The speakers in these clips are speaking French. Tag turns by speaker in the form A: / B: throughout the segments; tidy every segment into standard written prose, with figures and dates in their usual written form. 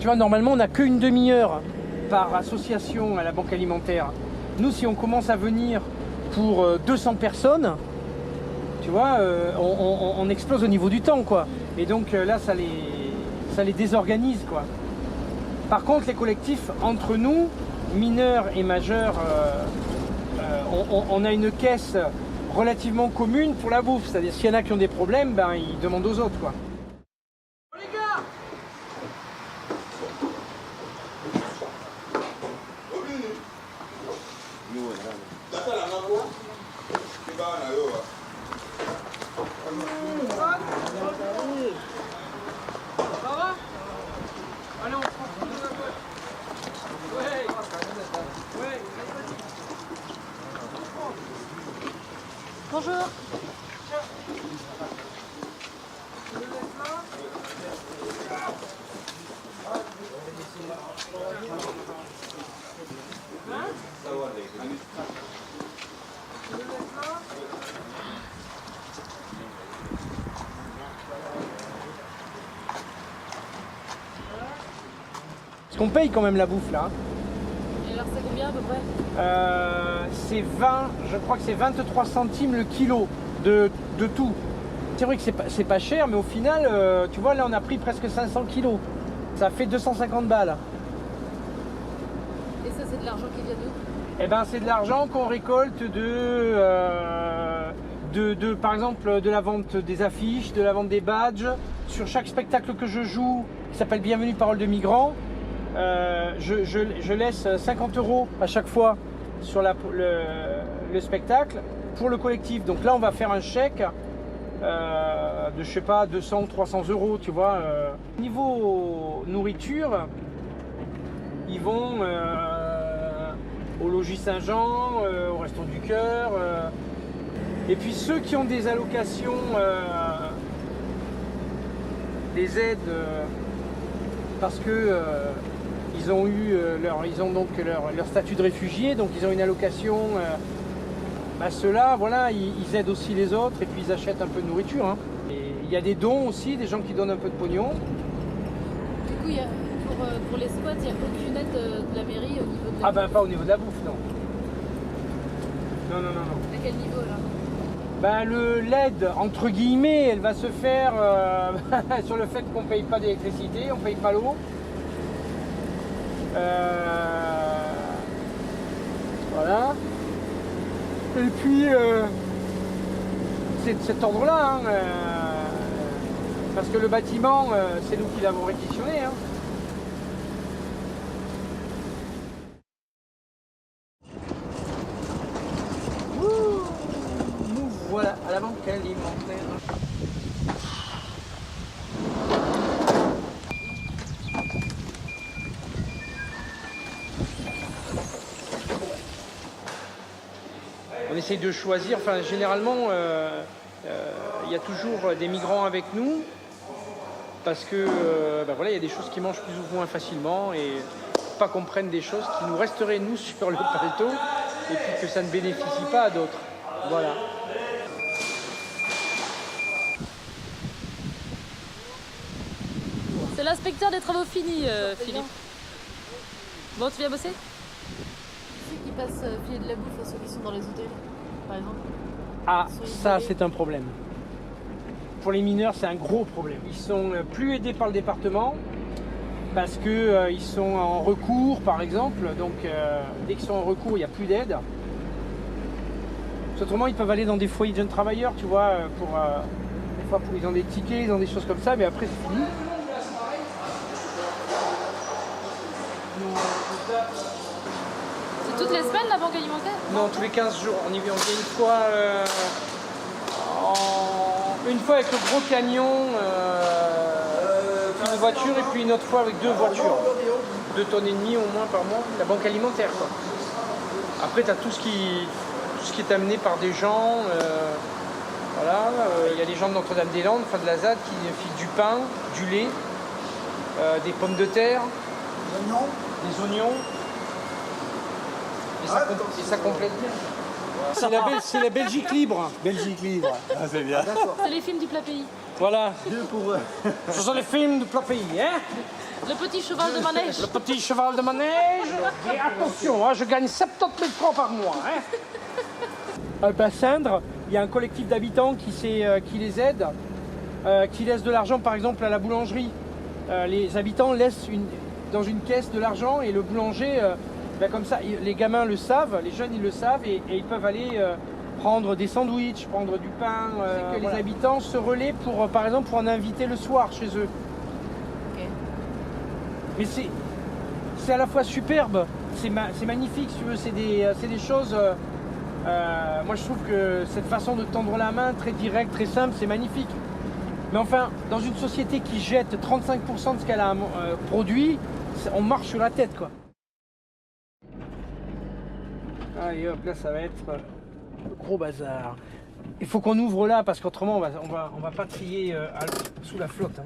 A: Tu vois, normalement, on n'a qu'une demi-heure par association à la banque alimentaire. Nous, si on commence à venir pour 200 personnes, tu vois, on explose au niveau du temps, quoi. Et donc là, ça les désorganise, quoi. Par contre, les collectifs, entre nous, mineurs et majeurs, on a une caisse relativement commune pour la bouffe. C'est-à-dire, s'il y en a qui ont des problèmes, ben, ils demandent aux autres, quoi. Les gars! Ça va? Allez, on se retrouve dans la boîte. Ouais. Ouais.
B: Bonjour.
A: Parce qu'on paye quand même la bouffe là.
B: Et alors c'est combien à peu près?
A: C'est 20, je crois que c'est 23 centimes le kilo de tout. C'est vrai que c'est pas cher, mais au final, tu vois, là on a pris presque 500 kilos. Ça fait 250 balles.
B: Et ça c'est de l'argent qui vient d'où?
A: Eh ben c'est de l'argent qu'on récolte par exemple, de la vente des affiches, de la vente des badges. Sur chaque spectacle que je joue, qui s'appelle Bienvenue Parole de Migrants, je laisse 50 € à chaque fois sur le spectacle pour le collectif. Donc là, on va faire un chèque de, je sais pas, 200 ou 300 €, tu vois. Niveau nourriture, ils vont au Logis Saint-Jean, au Resto du Cœur. Et puis ceux qui ont des allocations, des aides, parce que ils ont eu leur statut de réfugié, donc ils ont une allocation. Bah ceux-là, voilà, ils aident aussi les autres et puis ils achètent un peu de nourriture. Hein. Et il y a des dons aussi, des gens qui donnent un peu de pognon.
B: Du coup, pour les squats, il n'y a aucune aide de la mairie au niveau de la
A: Ah ben pas au niveau de la bouffe, non. Non.
B: À quel niveau là?
A: Ben l'aide, entre guillemets, elle va se faire sur le fait qu'on ne paye pas d'électricité, on ne paye pas l'eau. Voilà. Et puis, c'est de cet ordre-là, hein, parce que le bâtiment, c'est nous qui l'avons réquisitionné. Hein. Nous voilà à la banque alimentaire. On essaye de choisir, enfin généralement il y a toujours des migrants avec nous parce que ben voilà, il y a des choses qui mangent plus ou moins facilement et pas qu'on prenne des choses qui nous resteraient nous sur le plateau et puis que ça ne bénéficie pas à d'autres. Voilà.
B: C'est l'inspecteur des travaux finis, Philippe. Bon, tu viens bosser? Ceux qui passent filer de la bouffe à ceux qui sont dans les hôtels, par exemple.
A: Ah, ça c'est un problème. Pour les mineurs, c'est un gros problème. Ils sont plus aidés par le département parce que ils sont en recours, par exemple. Donc, dès qu'ils sont en recours, il n'y a plus d'aide. Autrement, ils peuvent aller dans des foyers de jeunes travailleurs, tu vois, des fois ils ont des tickets, ils ont des choses comme ça, mais après c'est fini.
B: C'est toutes les semaines la banque alimentaire?
A: Non, tous les 15 jours. On y vient une fois, une fois avec le gros camion, une voiture et puis une autre fois avec 2 voitures. 2,5 tonnes au moins par mois. La banque alimentaire, quoi. Après, tu as tout ce qui est amené par des gens. Voilà, il y a des gens de Notre-Dame-des-Landes, enfin de la ZAD, qui filent du pain, du lait, des pommes de terre, des oignons. Et ça complète bien. C'est la Belgique libre.
C: Belgique libre. Ah, c'est bien.
B: C'est les films du plat pays.
A: Voilà.
C: Deux pour eux.
A: Ce sont les films du plat pays, hein.
B: Le petit cheval de manège.
A: Le petit cheval de manège. Et attention, hein, je gagne 70 000 francs par mois. Hein. À Passindre, il y a un collectif d'habitants qui les aide, qui laisse de l'argent par exemple à la boulangerie. Les habitants laissent dans une caisse de l'argent et le boulanger, comme ça, les gamins le savent, les jeunes ils le savent et ils peuvent aller prendre des sandwichs, prendre du pain. Que les habitants se relaient pour, par exemple, pour en inviter le soir chez eux.
B: Okay.
A: Mais c'est à la fois superbe, c'est magnifique, si tu veux, c'est des choses... moi je trouve que cette façon de tendre la main, très directe, très simple, c'est magnifique. Mais enfin, dans une société qui jette 35% de ce qu'elle a produit, on marche sur la tête, quoi. Allez hop, là ça va être le gros bazar. Il faut qu'on ouvre là parce qu'autrement on va pas trier sous la flotte. Hein.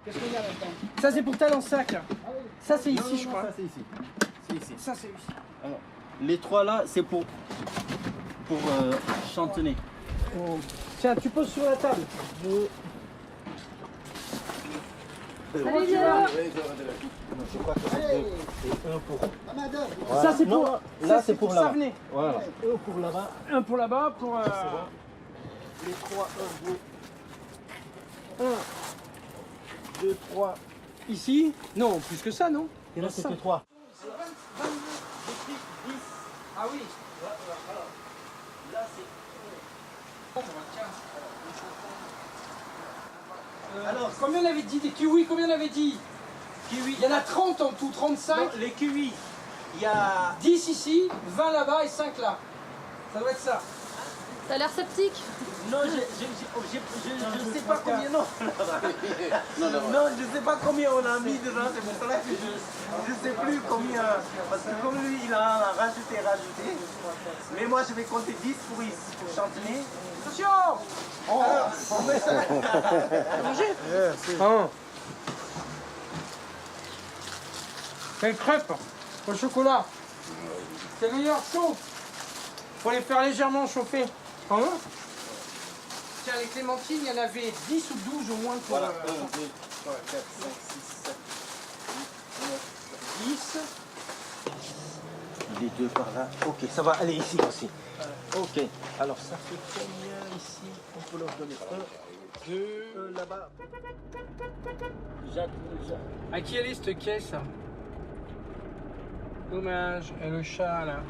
A: Qu'est-ce qu'il y a là-dedans? Ça c'est pour tel en sac. Ça c'est ici, je crois.
C: Ça c'est ici. C'est ici.
A: Ça c'est ici.
C: Alors, les trois là, c'est pour chantonner.
A: Oh. Tiens, tu poses sur la table.
B: Allez, viens.
C: Je crois que c'est deux. Et un pour. Voilà.
A: Ça c'est pour.
C: Non,
A: ça,
C: là c'est pour là-bas.
A: Savenay.
C: Voilà. Un pour là-bas.
A: Un pour là-bas, pour.
C: Les trois, un, deux, trois.
A: Ici. Non, plus que ça, non?
C: Et là c'était trois.
A: Ah oui.
C: Là c'est.
A: Alors, combien on avait dit des kiwis? Combien on avait dit? Kiwi. Il y en a 30 en tout, 35.
C: Non, les kiwis, il y a
A: 10 ici, 20 là-bas et 5 là. Ça doit être ça.
B: T'as l'air sceptique.
C: Non, je sais pas combien. Non, non, je sais pas combien on a mis dedans. C'est pour cela que je sais plus combien. Parce que comme lui, il a rajouté. Mais moi, je vais compter 10 pour chantonner.
A: Attention.
C: Alors, on met ça.
A: Manger. C'est une crêpe au chocolat. C'est meilleur chaud. Faut les faire légèrement chauffer. Tiens, les clémentines, il y en avait 10 ou 12 au moins pour.
C: Voilà, 1, 2, 3, 4, 5, 6, 7, 8, 9, 10. Les deux par là. Ok, ça va aller ici aussi. Ok, alors ça fait combien ici? On peut leur donner 1, 2, là-bas. Jacques.
A: À qui elle est cette caisse? Dommage, et le chat là.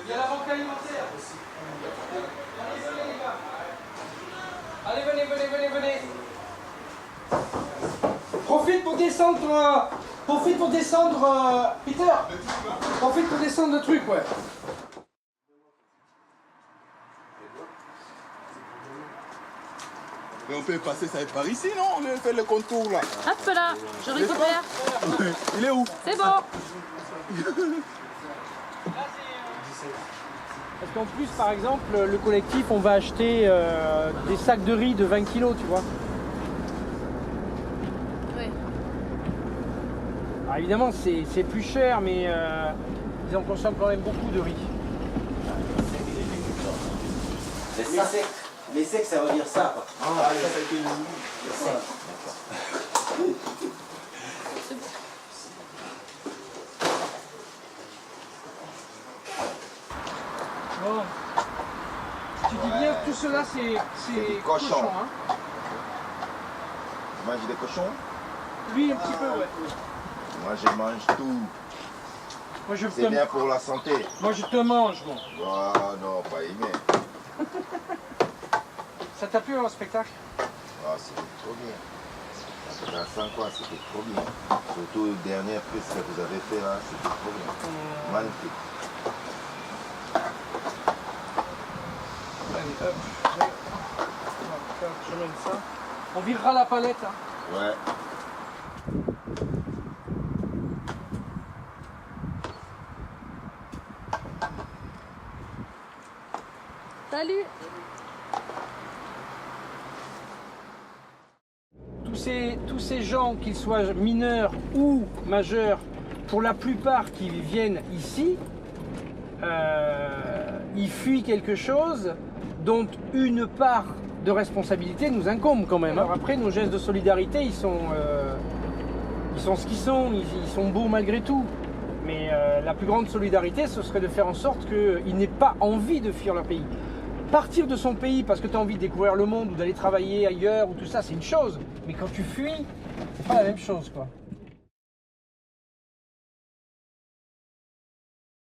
A: Il y a la banque alimentaire. Allez, venez. Profite pour descendre. Peter. Profite pour descendre le truc, ouais.
D: Mais on peut passer ça par ici, non? On fait le contour là.
B: Hop là, je récupère.
D: Il est où?
B: C'est bon.
A: Parce qu'en plus, par exemple, le collectif, on va acheter des sacs de riz de 20 kilos, tu vois.
B: Oui.
A: Alors évidemment, c'est plus cher, mais ils en consomment quand même beaucoup de riz.
C: Les secs, ça veut dire ça, quoi.
D: Ah, c'est
C: Les secs.
A: Bon. Tu dis bien que tout cela, c'est
D: cochon.
A: hein.
D: Tu manges des cochons?
A: Lui, un petit peu, ouais.
D: Moi, je mange tout.
A: Moi, je
D: C'est bien pour la santé.
A: Moi, je te mange, moi.
D: Ah non, pas aimé.
A: Ça t'a plu, le spectacle?
D: Ah, c'était trop bien. Ça fait 5 ans, c'était trop bien. Surtout le dernier prix que vous avez fait là, c'était trop bien. Magnifique.
A: Allez, hop. comme ça. On virera la palette. Hein.
D: Ouais.
B: Salut.
A: Tous ces gens, qu'ils soient mineurs ou majeurs, pour la plupart qui viennent ici, ils fuient quelque chose dont une part de responsabilité nous incombe quand même. Alors après, nos gestes de solidarité, ils sont ce qu'ils sont, ils sont beaux malgré tout. Mais la plus grande solidarité, ce serait de faire en sorte qu'ils n'aient pas envie de fuir leur pays. Partir de son pays parce que tu as envie de découvrir le monde ou d'aller travailler ailleurs ou tout ça, c'est une chose. Mais quand tu fuis, c'est pas la même chose, quoi.